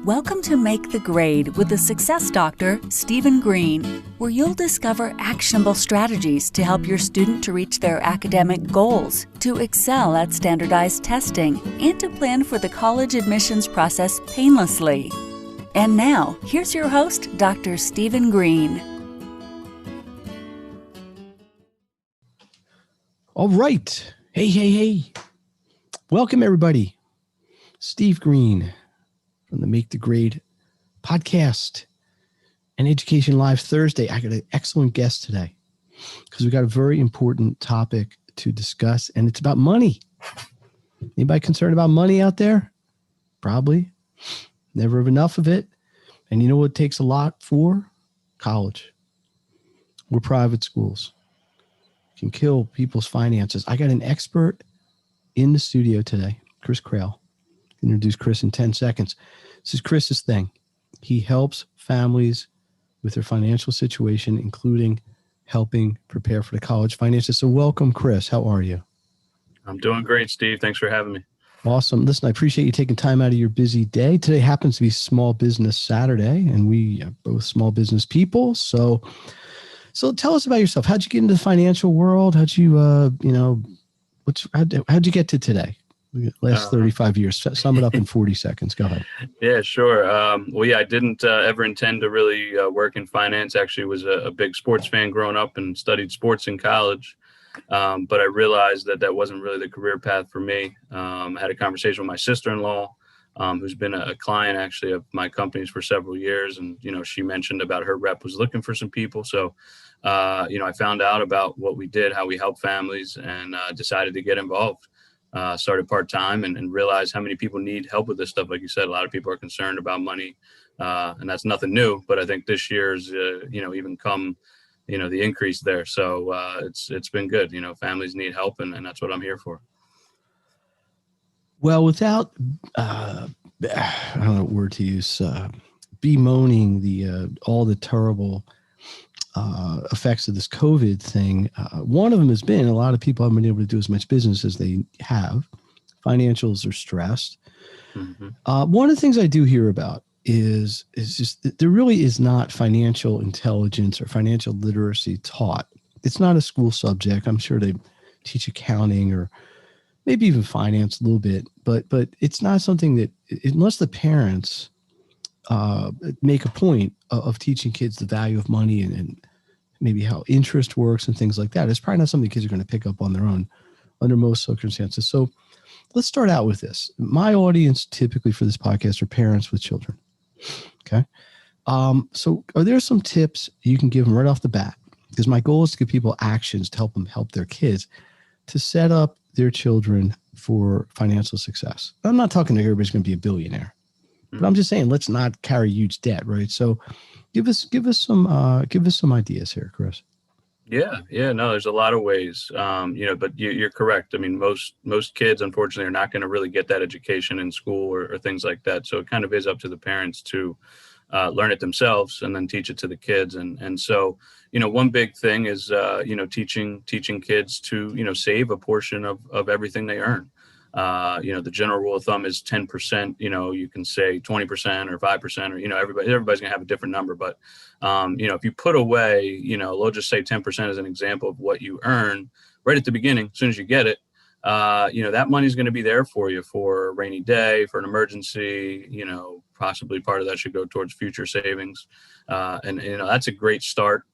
Welcome to Make the Grade with the Success Doctor, Stephen Green, where you'll discover actionable strategies to help your student to reach their academic goals, to excel at standardized testing, and to plan for the college admissions process painlessly. And now, here's your host, Dr. Stephen Green. All right. Hey. Welcome, everybody. Steve Green from the Make the Grade podcast and Education Live Thursday. I got an excellent guest today because we got a very important topic to discuss, and it's about money. Anybody concerned about money out there? Probably. Never have enough of it. And you know what takes a lot for? College. We're private schools. Can kill people's finances. I got an expert in the studio today, Chris Crail. Introduce Chris in 10 seconds. This is Chris's thing. He helps families with their financial situation, including helping prepare for the college finances. So welcome, Chris. How are you? I'm doing great, Steve. Thanks for having me. Awesome. Listen, I appreciate you taking time out of your busy day. Today happens to be Small Business Saturday, and we are both small business people. So tell us about yourself. How'd you get into the financial world? How'd you, how'd you get to today? Last 35 years. Sum it up in 40 seconds. Go ahead. Yeah, sure. I didn't ever intend to really work in finance. Actually, was a big sports fan growing up and studied sports in college. But I realized that wasn't really the career path for me. I had a conversation with my sister-in-law, who's been a client actually of my companies for several years. And, she mentioned about her rep was looking for some people. So, I found out about what we did, how we help families, and decided to get involved. Started part-time and realized how many people need help with this stuff. Like you said, a lot of people are concerned about money, and that's nothing new. But I think this year's, even come, the increase there. So it's been good. Families need help, and that's what I'm here for. Well, without, I don't know what word to use, bemoaning all the terrible effects of this COVID thing. One of them has been a lot of people haven't been able to do as much business as they have. Financials are stressed. Mm-hmm. One of the things I do hear about is just that there really is not financial intelligence or financial literacy taught. It's not a school subject. I'm sure they teach accounting or maybe even finance a little bit, but it's not something that, unless the parents make a point of teaching kids the value of money and maybe how interest works and things like that. It's probably not something kids are going to pick up on their own under most circumstances. So let's start out with this. My audience typically for this podcast are parents with children. Okay. So are there some tips you can give them right off the bat? Because my goal is to give people actions to help them help their kids to set up their children for financial success. I'm not talking to everybody's going to be a billionaire. But I'm just saying, let's not carry huge debt, right? So, give us some ideas here, Chris. Yeah, no, there's a lot of ways, but you're correct. I mean, most kids, unfortunately, are not going to really get that education in school or things like that. So it kind of is up to the parents to learn it themselves and then teach it to the kids. And so, one big thing is, teaching kids to, save a portion of everything they earn. The general rule of thumb is 10%, you can say 20% or 5% or, everybody's gonna have a different number. But, if you put away, we'll just say 10% as an example of what you earn right at the beginning, as soon as you get it, that money's going to be there for you for a rainy day, for an emergency, possibly part of that should go towards future savings. And that's a great start.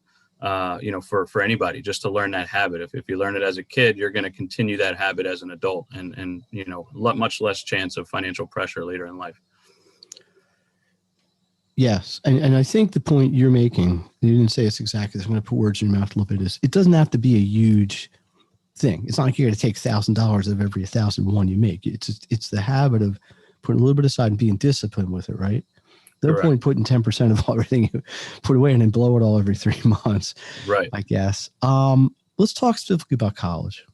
For anybody, just to learn that habit. If you learn it as a kid, you're going to continue that habit as an adult and much less chance of financial pressure later in life. Yes. And I think the point you're making, you didn't say it's exactly this. I'm going to put words in your mouth a little bit. It doesn't have to be a huge thing. It's not like you're going to take $1,000 of every 1,001 you make. It's the habit of putting a little bit aside and being disciplined with it, right? No point putting 10% of everything you put away and then blow it all every 3 months. Right. I guess. Let's talk specifically about college.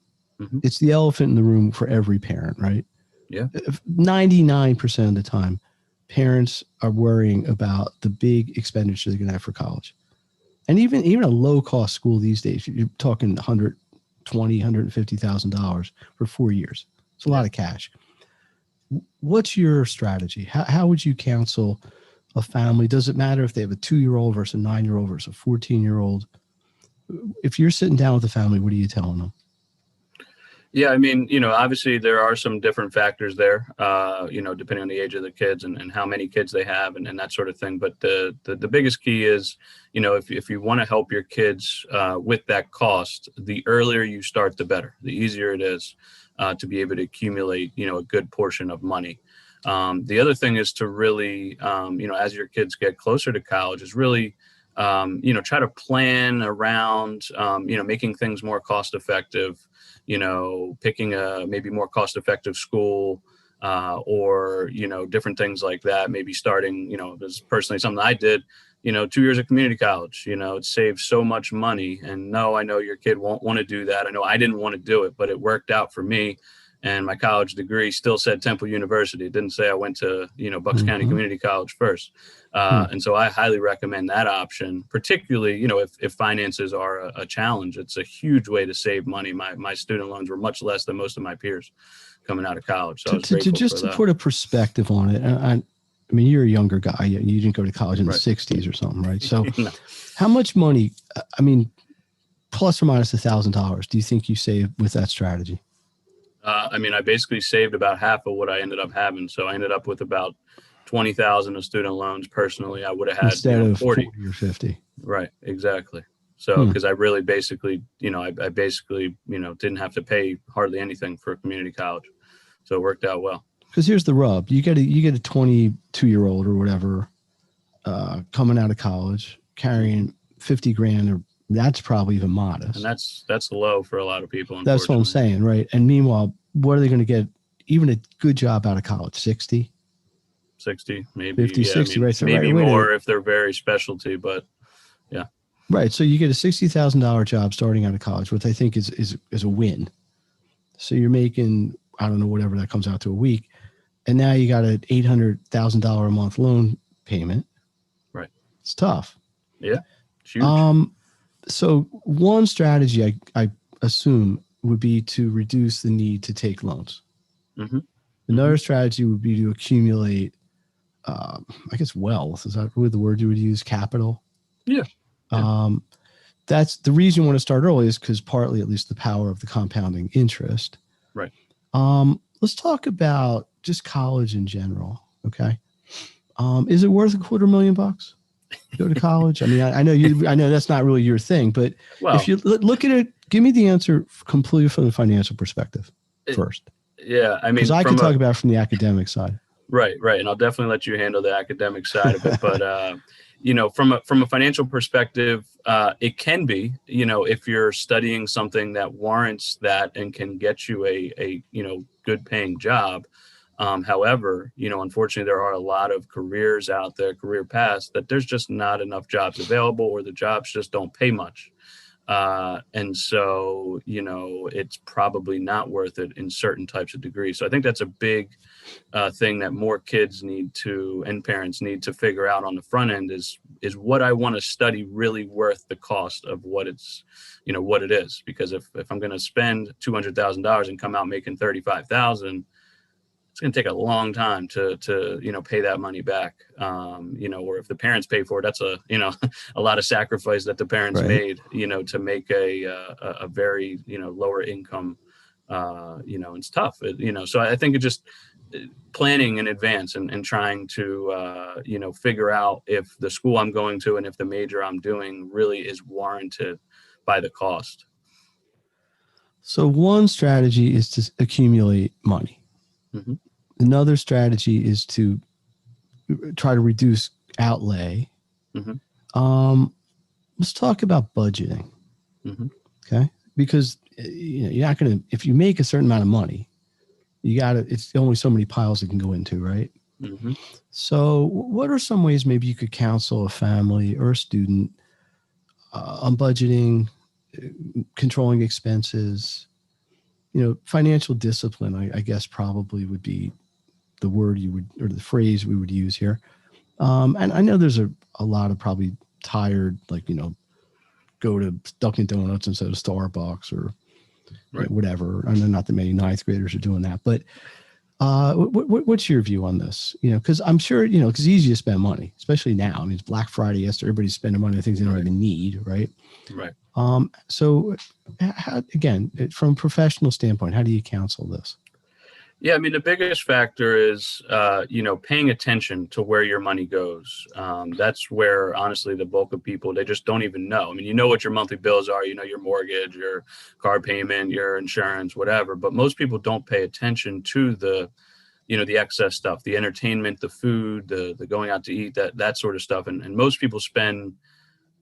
Mm-hmm. It's the elephant in the room for every parent, right? Yeah. 99% of the time, parents are worrying about the big expenditure they're going to have for college. And even a low cost school these days, you're talking $120,000, $150,000 for 4 years. It's a lot of cash. what's your strategy? How would you counsel a family? Does it matter if they have a 2-year-old versus a 9-year-old versus a 14-year-old? If you're sitting down with the family, what are you telling them? Yeah, I mean, obviously there are some different factors there, depending on the age of the kids and how many kids they have and that sort of thing. But the biggest key is, if you want to help your kids with that cost, the earlier you start, the better. The easier it is to be able to accumulate, a good portion of money. The other thing is to really, as your kids get closer to college, is really, try to plan around, making things more cost effective. Picking a maybe more cost effective school or, different things like that. Maybe starting, this is personally something I did, 2 years of community college, it saves so much money. And no, I know your kid won't want to do that. I know I didn't want to do it, but it worked out for me. And my college degree still said Temple University. It didn't say I went to, Bucks County Community College first. And so I highly recommend that option, particularly, if finances are a challenge. It's a huge way to save money. My student loans were much less than most of my peers coming out of college. So to put a perspective on it, I mean, you're a younger guy. You didn't go to college in the 60s or something, right? So No. How much money, I mean, plus or minus $1,000, do you think you saved with that strategy? I basically saved about half of what I ended up having. So I ended up with about 20,000 of student loans. Personally, I would have had instead of 40 or 50. Right. Exactly. So, because I really basically, I basically, didn't have to pay hardly anything for community college. So it worked out well. Because here's the rub. You get a 22-year-old or whatever, coming out of college, carrying 50 grand, or that's probably even modest. And that's low for a lot of people. That's what I'm saying. Right. And meanwhile, what are they going to get? Even a good job out of college, 60, maybe 50, 60, right? So maybe more if they're very specialty, but yeah. Right. So you get a $60,000 job starting out of college, which I think is a win. So you're making, I don't know, whatever that comes out to a week. And now you got an $800,000 a month loan payment. Right. It's tough. Yeah. It's huge. So one strategy I assume would be to reduce the need to take loans. Mm-hmm. Another strategy would be to accumulate, I guess, wealth. Is that really the word you would use? Capital? Yeah. That's the reason you want to start early, is because partly at least the power of the compounding interest. Right. Let's talk about just college in general. Okay. Is it worth $250,000 to go to college? I mean, I know that's not really your thing, but if you look at it, give me the answer completely from the financial perspective first. Yeah. I mean, because I could talk about it from the academic side. Right. And I'll definitely let you handle the academic side of it. But, from a financial perspective, it can be, if you're studying something that warrants that and can get you a good paying job. However, unfortunately, there are a lot of careers out there, career paths, that there's just not enough jobs available, or the jobs just don't pay much. And so, it's probably not worth it in certain types of degrees. So I think that's a big thing that more kids need to, and parents need to figure out on the front end is what I want to study really worth the cost of what it's, what it is. Because if I'm going to spend $200,000 and come out making $35,000, it's going to take a long time to pay that money back. Or if the parents pay for it, that's a lot of sacrifice that the parents made, to make a very, lower income, it's tough, so I think it just planning in advance and trying to, figure out if the school I'm going to and if the major I'm doing really is warranted by the cost. So one strategy is to accumulate money. Mm-hmm. Another strategy is to try to reduce outlay. Mm-hmm. Let's talk about budgeting. Mm-hmm. Okay. Because you're not going to, if you make a certain amount of money, it's only so many piles it can go into, right? Mm-hmm. So what are some ways maybe you could counsel a family or a student on budgeting, controlling expenses? Financial discipline, I guess, probably would be the word you would, or the phrase we would use here. And I know there's a lot of probably tired, go to Dunkin' Donuts instead of Starbucks or whatever. I know not that many ninth graders are doing that, but What's your view on this? Because I'm sure, because it's easy to spend money, especially now. I mean, it's Black Friday yesterday. Everybody's spending money on things they don't even need, right? Right. So again, from a professional standpoint, how do you counsel this? Yeah, I mean, the biggest factor is, paying attention to where your money goes. That's where, honestly, the bulk of people, they just don't even know. I mean, you know what your monthly bills are, your mortgage, your car payment, your insurance, whatever. But most people don't pay attention to the excess stuff, the entertainment, the food, the going out to eat, that sort of stuff. And most people spend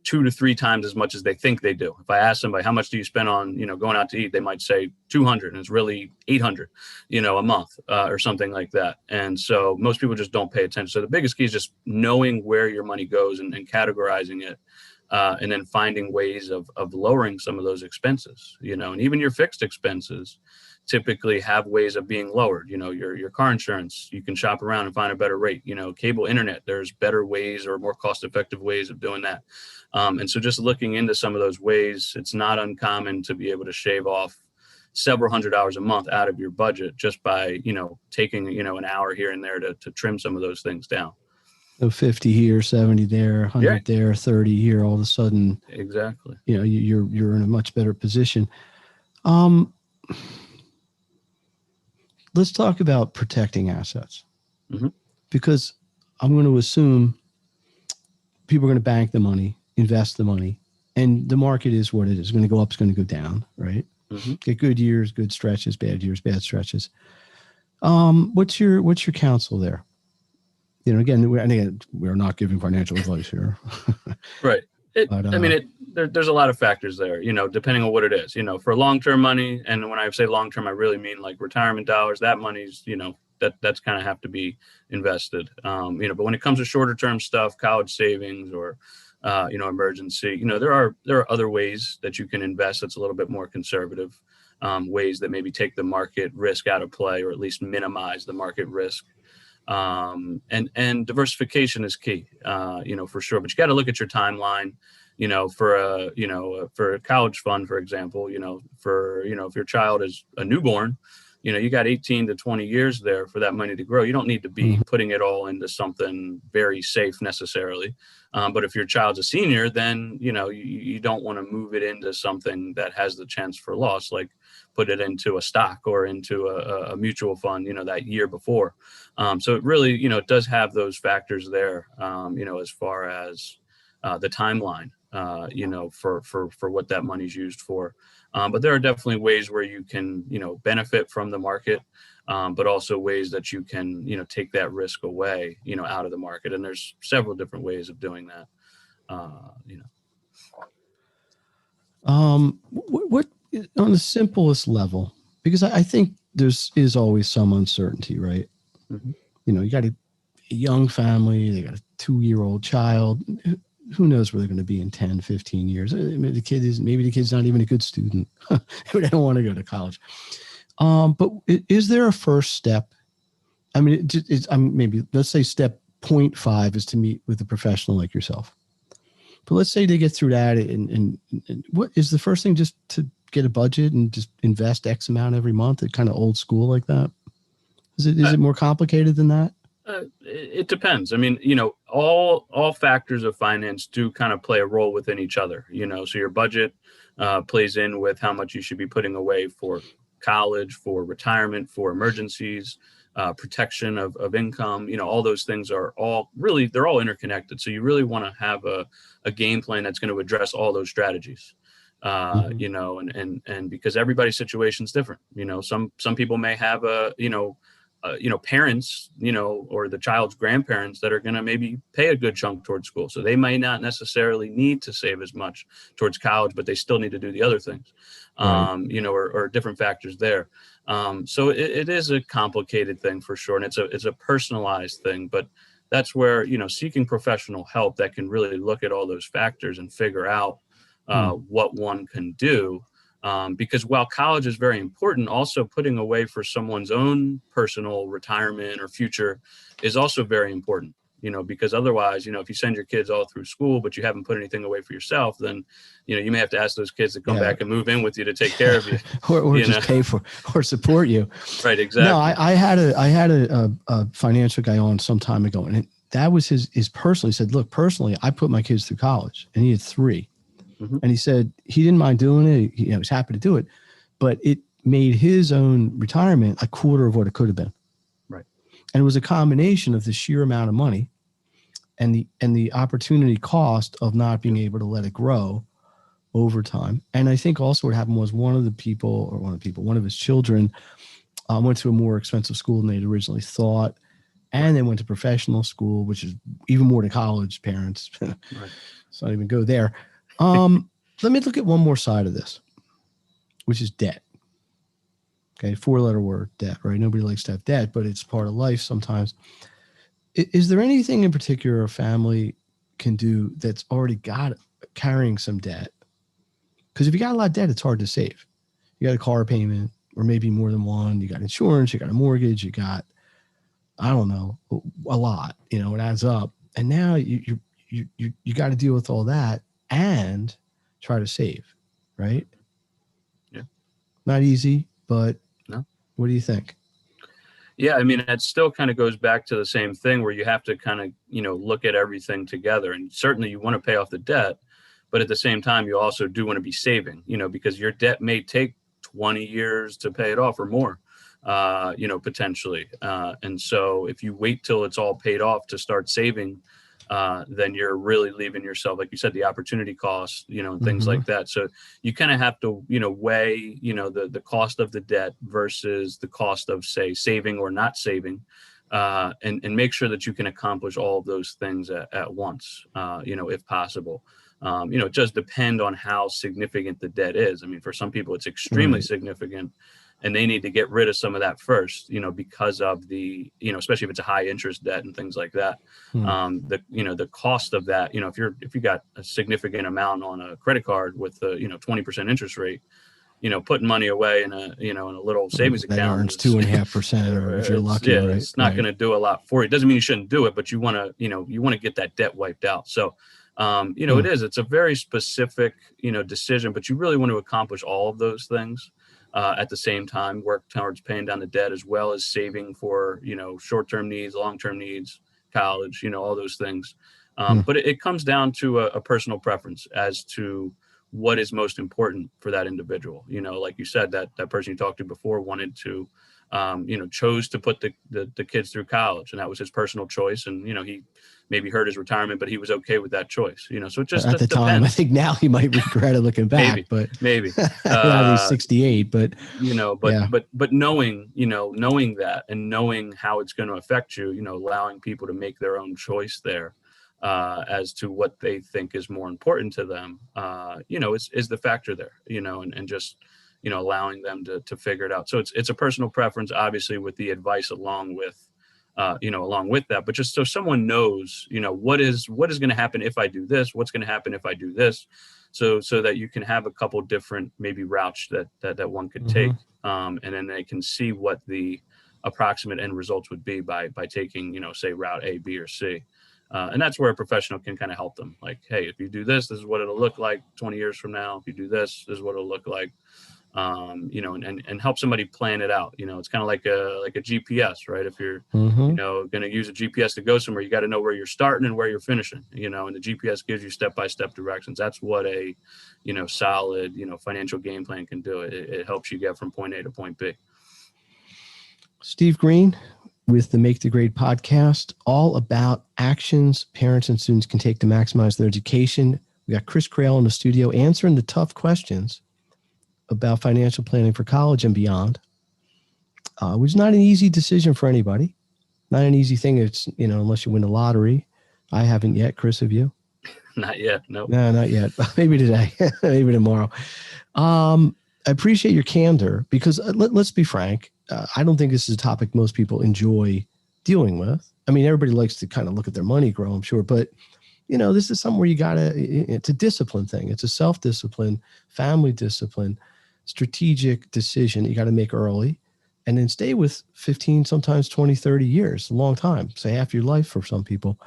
2 to 3 times as much as they think they do. If I ask somebody, how much do you spend on, going out to eat? They might say 200 and it's really 800, a month or something like that. And so most people just don't pay attention. So the biggest key is just knowing where your money goes and categorizing it. And then finding ways of lowering some of those expenses, and even your fixed expenses typically have ways of being lowered. Your car insurance, you can shop around and find a better rate. Cable internet, there's better ways or more cost-effective ways of doing that. And so just looking into some of those ways, it's not uncommon to be able to shave off several $100s a month out of your budget just by, taking, an hour here and there to trim some of those things down. So 50 here, 70 there, 100 there, 30 here, all of a sudden. Exactly. You're in a much better position. Let's talk about protecting assets, because I'm going to assume people are going to bank the money, invest the money, and the market is what it is. It's going to go up, it's going to go down, right? Get good years, good stretches, bad years, bad stretches. What's your counsel there? Again, we're not giving financial advice here. Right. There's a lot of factors there, depending on what it is, for long-term money. And when I say long-term, I really mean like retirement dollars. That money's, that's kind of have to be invested. But when it comes to shorter term stuff, college savings or, emergency, there are other ways that you can invest that's a little bit more conservative, ways that maybe take the market risk out of play or at least minimize the market risk. And diversification is key, for sure. But you got to look at your timeline, for a college fund, for example, if your child is a newborn, you got 18 to 20 years there for that money to grow. You don't need to be putting it all into something very safe necessarily. But if your child's a senior, then, you don't want to move it into something that has the chance for loss, like put it into a stock or into a mutual fund, that year before. So it really, it does have those factors there, as far as the timeline, for what that money's used for. But there are definitely ways where you can, benefit from the market, but also ways that you can, take that risk away, out of the market. And there's several different ways of doing that, What on the simplest level, because I think is always some uncertainty, right? You got a young family, they got a 2-year-old child. Who knows where they're going to be in 10, 15 years? Maybe the kid's not even a good student. They don't want to go to college. But is there a first step? I mean, maybe let's say step 0.5 is to meet with a professional like yourself. But let's say they get through that, and what is the first thing? Just to get a budget and just invest X amount every month, kind of old school like that? Is it more complicated than that? It depends. I mean, all factors of finance do kind of play a role within each other, so your budget plays in with how much you should be putting away for college, for retirement, for emergencies, protection of income. All those things are they're all interconnected. So you really want to have a game plan that's going to address all those strategies. And because everybody's situation is different. Some people may have parents, or the child's grandparents that are going to maybe pay a good chunk towards school. So they may not necessarily need to save as much towards college, but they still need to do the other things, right. Or different factors there. So it is a complicated thing for sure. And it's a personalized thing, but that's where, seeking professional help that can really look at all those factors and figure out what one can do. Because while college is very important, also putting away for someone's own personal retirement or future is also very important. because otherwise, if you send your kids all through school, but you haven't put anything away for yourself, then, you may have to ask those kids to come back and move in with you to take care of you. or just pay for or support you. Right. Exactly. No, I had a financial guy on some time ago, and that was his personally said, look, personally, I put my kids through college, and he had 3. Mm-hmm. And he said he didn't mind doing it. He was happy to do it, but it made his own retirement a quarter of what it could have been. Right. And it was a combination of the sheer amount of money and the opportunity cost of not being able to let it grow over time. And I think also what happened was one of his children went to a more expensive school than they'd originally thought. And they went to professional school, which is even more to college parents. Right. So I don't even go there. Let me look at one more side of this, which is debt. Okay, 4-letter word, debt, right? Nobody likes to have debt, but it's part of life sometimes. Is there anything in particular a family can do that's already got carrying some debt? Because if you got a lot of debt, it's hard to save. You got a car payment, or maybe more than one. You got insurance, you got a mortgage, you got, I don't know, a lot. It adds up. And now you got to deal with all that and try to save, right? Yeah. Not easy, but no. What do you think? Yeah, I mean, it still kind of goes back to the same thing where you have to kind of, look at everything together. And certainly you want to pay off the debt, but at the same time, you also do want to be saving, because your debt may take 20 years to pay it off or more. Potentially. And so if you wait till it's all paid off to start saving, then you're really leaving yourself, like you said, the opportunity cost, and things like that. So you kind of have to, weigh, the cost of the debt versus the cost of, say, saving or not saving, and make sure that you can accomplish all of those things at once, if possible. It does depend on how significant the debt is. I mean, for some people, it's extremely significant. And they need to get rid of some of that first, because of the, especially if it's a high interest debt and things like that. The cost of that, if you got a significant amount on a credit card with a, 20% interest rate, putting money away in a, in a little savings account earns 2.5%, or if you're lucky, right? It's not going to do a lot for you. It doesn't mean you shouldn't do it, but you want to, get that debt wiped out. So, it's a very specific, decision, but you really want to accomplish all of those things. At the same time, work towards paying down the debt as well as saving for, short-term needs, long-term needs, college, all those things. But it comes down to a personal preference as to what is most important for that individual. Like you said, that person you talked to before wanted to, chose to put the kids through college, and that was his personal choice. And, he maybe hurt his retirement, but he was okay with that choice, so it just at the depends. time. I think now he might regret it looking back, maybe now he's 68, but but knowing that and knowing how it's going to affect you, allowing people to make their own choice there, as to what they think is more important to them, is the factor there, and just, allowing them to figure it out. So it's a personal preference, obviously, with the advice along with that, but just so someone knows, what is going to happen if I do this, what's going to happen if I do this, so that you can have a couple different maybe routes that one could take, and then they can see what the approximate end results would be by taking, say route A, B, or C. And that's where a professional can kind of help them. Like, hey, if you do this, this is what it'll look like 20 years from now. If you do this, this is what it'll look like. And help somebody plan it out. It's kind of like a GPS, right? If you're, going to use a GPS to go somewhere, you got to know where you're starting and where you're finishing, and the GPS gives you step-by-step directions. That's what a, solid, financial game plan can do. It helps you get from point A to point B. Steve Green with the Make the Grade podcast, all about actions parents and students can take to maximize their education. We got Chris Crail in the studio answering the tough questions about financial planning for college and beyond, which is not an easy decision for anybody. Not an easy thing. It's, unless you win the lottery. I haven't yet. Chris, have you? Not yet. No, not yet. Maybe today, maybe tomorrow. I appreciate your candor because let's be frank. I don't think this is a topic most people enjoy dealing with. I mean, everybody likes to kind of look at their money grow, I'm sure, but this is something where it's a discipline thing. It's a self-discipline, family discipline, strategic decision you got to make early and then stay with 15, sometimes 20, 30 years, a long time, say half your life for some people.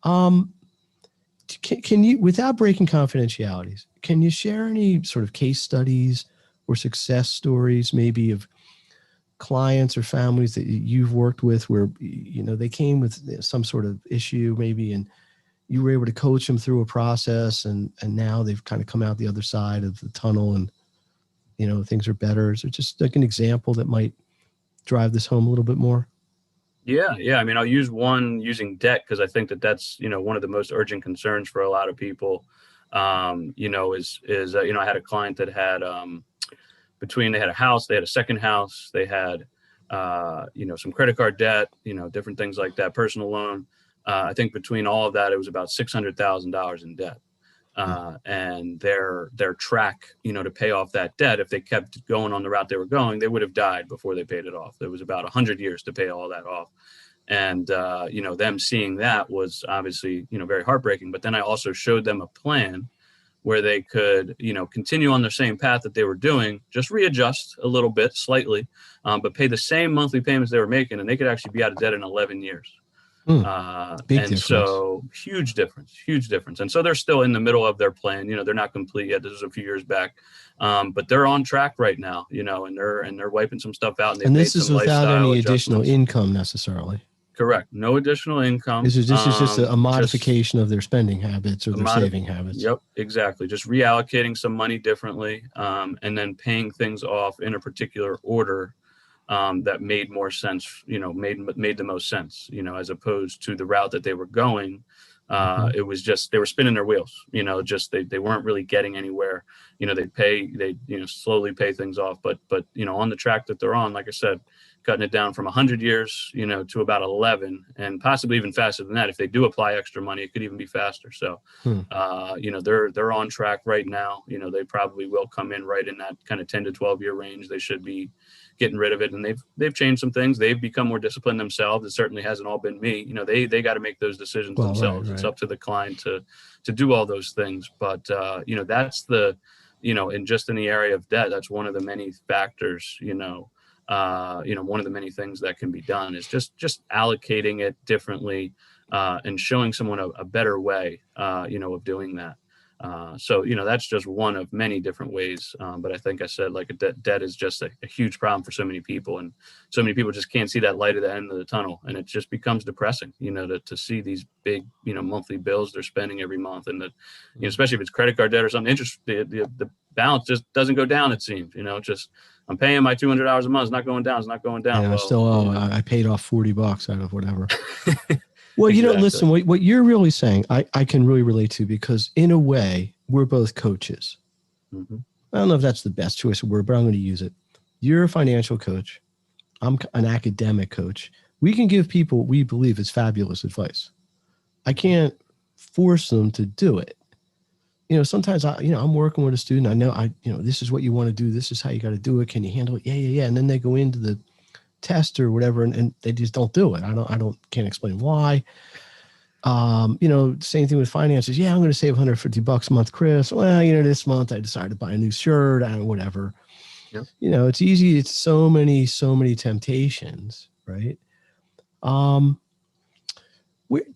Can you, without breaking confidentialities, can you share any sort of case studies or success stories, maybe of clients or families that you've worked with where, they came with some sort of issue maybe, and you were able to coach them through a process, and now they've kind of come out the other side of the tunnel, and, things are better? Is it just like an example that might drive this home a little bit more? Yeah. I mean, I'll use one using debt, because I think that's, one of the most urgent concerns for a lot of people. I had a client that had, they had a house, they had a second house, they had, some credit card debt, different things like that, personal loan. I think between all of that, it was about $600,000 in debt. And their track, to pay off that debt, if they kept going on the route they were going, they would have died before they paid it off. There was about 100 years to pay all that off. And, them seeing that was obviously, very heartbreaking. But then I also showed them a plan where they could, continue on the same path that they were doing, just readjust a little bit slightly, but pay the same monthly payments they were making, and they could actually be out of debt in 11 years. Big difference. So huge difference. And so they're still in the middle of their plan. They're not complete yet. This was a few years back, but they're on track right now, and they're wiping some stuff out. And this is without any additional income necessarily. Correct. No additional income. This is just a modification of their spending habits or their saving habits. Yep, exactly. Just reallocating some money differently, and then paying things off in a particular order that made more sense, made the most sense, as opposed to the route that they were going. It was just, they were spinning their wheels, they weren't really getting anywhere. They slowly pay things off, but on the track that they're on, like I said, cutting it down from 100 years, to about 11, and possibly even faster than that. If they do apply extra money, it could even be faster. So, they're on track right now. They probably will come in right in that kind of 10 to 12 year range. They should be getting rid of it. And they've changed some things. They've become more disciplined themselves. It certainly hasn't all been me. They got to make those decisions themselves. Right. It's up to the client to do all those things. But, that's and just in the area of debt, that's one of the many factors, one of the many things that can be done is just allocating it differently, and showing someone a better way, of doing that. So, that's just one of many different ways. But I think I said, like, debt is just a huge problem for so many people, and so many people just can't see that light at the end of the tunnel. And it just becomes depressing, to see these big, monthly bills they're spending every month. And that, especially if it's credit card debt or something, the balance just doesn't go down. It seems, I'm paying my $200 a month. It's not going down. It's not going down. Yeah, I paid off $40 out of whatever. Well, exactly. Listen, what you're really saying, I can really relate to, because in a way, we're both coaches. Mm-hmm. I don't know if that's the best choice of word, but I'm going to use it. You're a financial coach. I'm an academic coach. We can give people what we believe is fabulous advice. I can't force them to do it. Sometimes I'm working with a student. I know this is what you want to do. This is how you got to do it. Can you handle it? Yeah. And then they go into the test or whatever, and they just don't do it. Can't explain why. Same thing with finances. Yeah, I'm going to save $150 a month, Chris. Well, this month I decided to buy a new shirt and whatever. Yep. It's easy. It's so many temptations, right?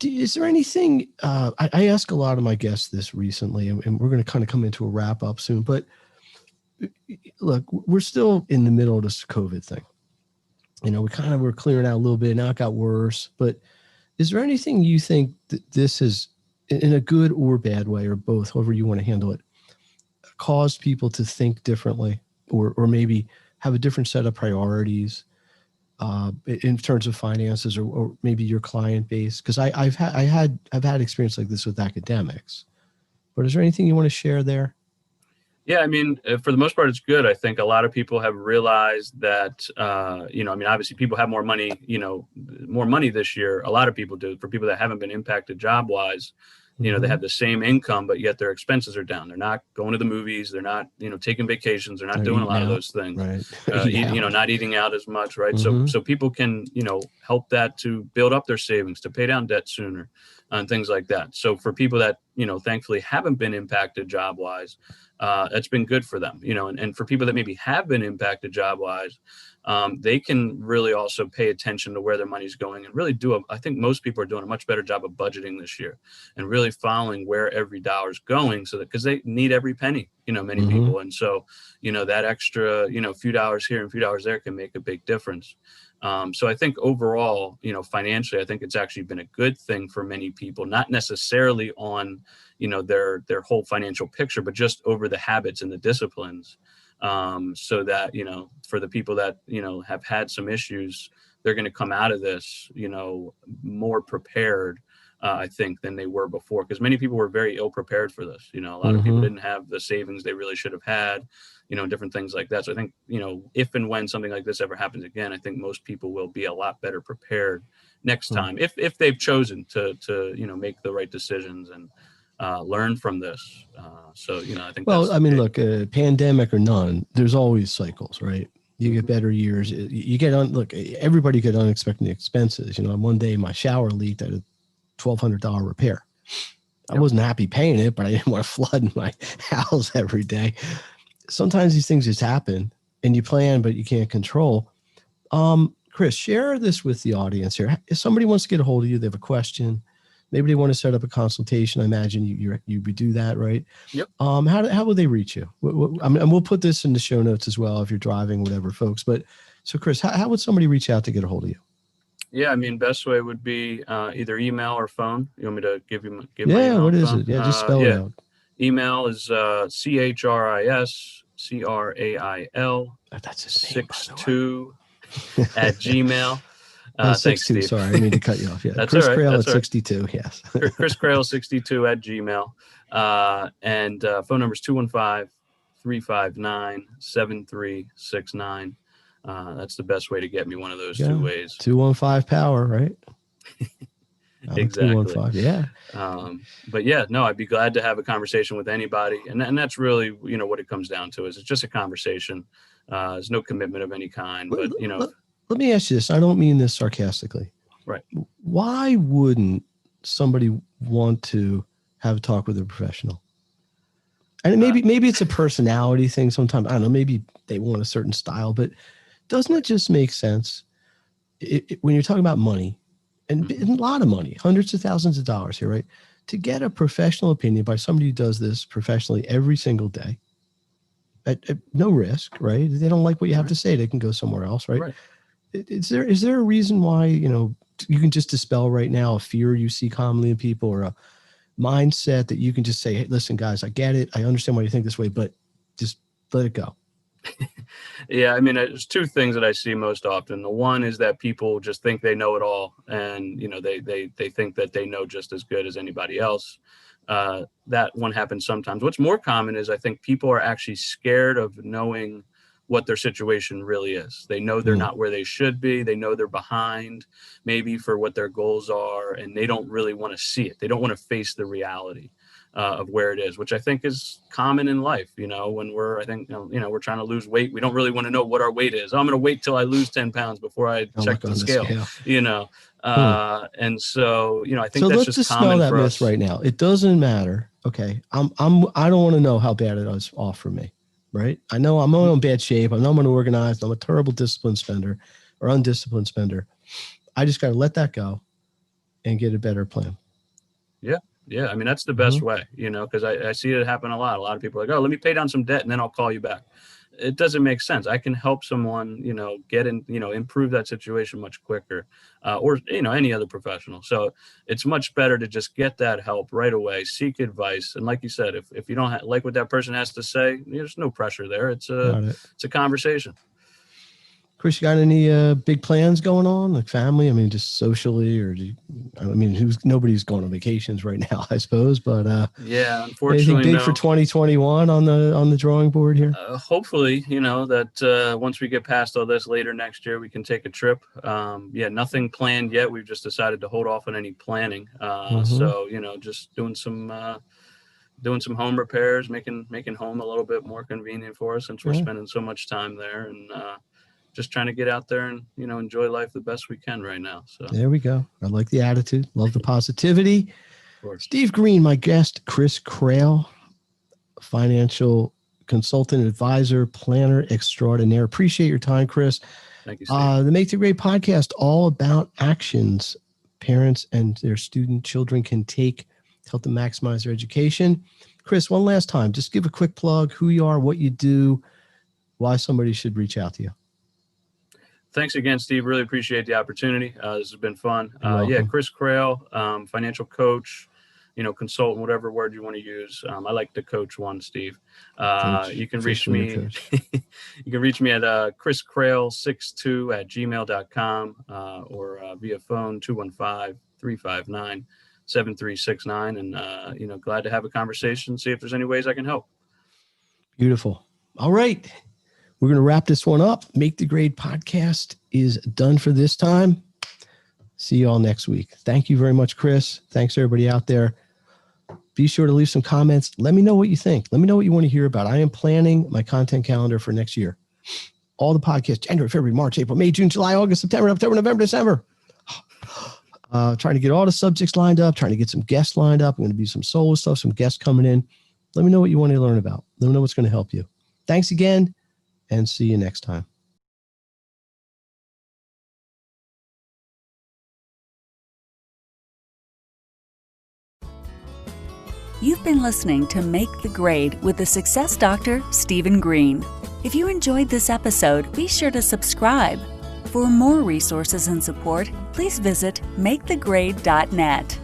Is there anything, I ask a lot of my guests this recently, and we're going to kind of come into a wrap up soon, but look, we're still in the middle of this COVID thing. We're clearing out a little bit. Now it got worse, but is there anything you think that this is, in a good or bad way, or both, however you want to handle it, caused people to think differently, or maybe have a different set of priorities, in terms of finances, or maybe your client base? Because I've had experience like this with academics, but is there anything you want to share there? Yeah, I mean, for the most part, it's good. I think a lot of people have realized that, obviously people have more money this year. A lot of people do. For people that haven't been impacted job-wise, they have the same income, but yet their expenses are down. They're not going to the movies. They're not, taking vacations. They're not doing a lot of those things. Right. Not eating out as much. Right. Mm-hmm. So people can, help that to build up their savings, to pay down debt sooner, and things like that. So for people that, thankfully haven't been impacted job-wise, that's been good for them, and for people that maybe have been impacted job wise, they can really also pay attention to where their money's going and really I think most people are doing a much better job of budgeting this year and really following where every dollar's going, so that, because they need every penny, many people. And so, that extra, few dollars here and few dollars there can make a big difference. So I think overall, financially, I think it's actually been a good thing for many people, not necessarily on, their whole financial picture, but just over the habits and the disciplines. So that, for the people that, have had some issues, they're going to come out of this, more prepared, I think, than they were before, because many people were very ill prepared for this. A lot of people didn't have the savings they really should have had, different things like that. So I think, if and when something like this ever happens again, I think most people will be a lot better prepared next time, if they've chosen to make the right decisions and learn from this. So, I think, well, I mean, look, pandemic or none, there's always cycles, right? You get better years. You get everybody get unexpected expenses. One day my shower leaked at a $1,200 repair. I wasn't happy paying it, but I didn't want to flood my house every day. Sometimes these things just happen and you plan, but you can't control. Chris, share this with the audience here. If somebody wants to get a hold of you, they have a question, maybe they want to set up a consultation. I imagine you would do that, right? Yep. How will they reach you? And we'll put this in the show notes as well if you're driving, whatever, folks. But so, Chris, how would somebody reach out to get a hold of you? Yeah, I mean, best way would be either email or phone. You want me to give my email? What is phone? it? Yeah, just spell it out. Email is ChrisCrail. That's his name, 62 at Gmail. Thanks, 62, Steve. sorry, I mean to cut you off. Yeah, That's Chris all right. Crail That's at 62. Yes. Chris Crail 62 at Gmail. And phone number is 215-359-7369. That's the best way to get me, one of those two ways. 215 power, right? Exactly. 215, yeah. But yeah, no, I'd be glad to have a conversation with anybody. And that's really, what it comes down to is it's just a conversation. There's no commitment of any kind, but let me ask you this. I don't mean this sarcastically. Right. Why wouldn't somebody want to have a talk with a professional? And maybe it's a personality thing sometimes. I don't know. Maybe they want a certain style, but doesn't it just make sense when you're talking about money and a lot of money, hundreds of thousands of dollars here, right? To get a professional opinion by somebody who does this professionally every single day at no risk, right? If they don't like what you have to say, they can go somewhere else, right? Is there a reason why, you can just dispel right now a fear you see commonly in people, or a mindset that you can just say, hey, listen, guys, I get it. I understand why you think this way, but just let it go. Yeah. I mean, there's two things that I see most often. The one is that people just think they know it all. And, they think that they know just as good as anybody else. That one happens sometimes. What's more common is I think people are actually scared of knowing what their situation really is. They know they're not where they should be. They know they're behind maybe for what their goals are, and they don't really want to see it. They don't want to face the reality of where it is, which I think is common in life. When we're trying to lose weight, we don't really want to know what our weight is. I'm going to wait till I lose 10 pounds before I check the scale. And so, I think that's just common for us. Let's dispel that myth right now. It doesn't matter. Okay. I don't want to know how bad it is off for me. Right. I know I'm in bad shape. I know I'm unorganized. I'm a terrible disciplined spender or undisciplined spender. I just got to let that go and get a better plan. Yeah. Yeah. I mean, that's the best way, because I see it happen a lot. A lot of people are like, oh, let me pay down some debt and then I'll call you back. It doesn't make sense. I can help someone, get in, improve that situation much quicker, or, any other professional. So it's much better to just get that help right away, seek advice. And like you said, if you don't like what that person has to say, there's no pressure there. It's a conversation. Chris, you got any big plans going on, like family? I mean, just socially, or nobody's going on vacations right now, I suppose. But yeah, unfortunately, anything big for 2021 on the drawing board here? Hopefully, that once we get past all this later next year, we can take a trip. Nothing planned yet. We've just decided to hold off on any planning. So just doing some home repairs, making home a little bit more convenient for us since we're spending so much time there, and just trying to get out there and, enjoy life the best we can right now. So there we go. I like the attitude. Love the positivity. Steve Green, my guest, Chris Crail, financial consultant, advisor, planner extraordinaire. Appreciate your time, Chris. Thank you, Steve. The Make the Grade podcast, all about actions parents and their children can take to help them maximize their education. Chris, one last time, just give a quick plug, who you are, what you do, why somebody should reach out to you. Thanks again, Steve. Really appreciate the opportunity. This has been fun. Chris Crail, financial coach, consultant, whatever word you want to use. I like the coach one, Steve. You can reach me. You can reach me at chriscrail62@gmail.com or via phone 215-359-7369. And glad to have a conversation. See if there's any ways I can help. Beautiful. All right. We're going to wrap this one up. Make the Grade podcast is done for this time. See you all next week. Thank you very much, Chris. Thanks everybody out there. Be sure to leave some comments. Let me know what you think. Let me know what you want to hear about. I am planning my content calendar for next year. All the podcasts, January, February, March, April, May, June, July, August, September, October, November, December. Trying to get all the subjects lined up, trying to get some guests lined up. I'm going to be some solo stuff, some guests coming in. Let me know what you want to learn about. Let me know what's going to help you. Thanks again, and see you next time. You've been listening to Make the Grade with the Success Doctor, Stephen Green. If you enjoyed this episode, be sure to subscribe. For more resources and support, please visit makethegrade.net.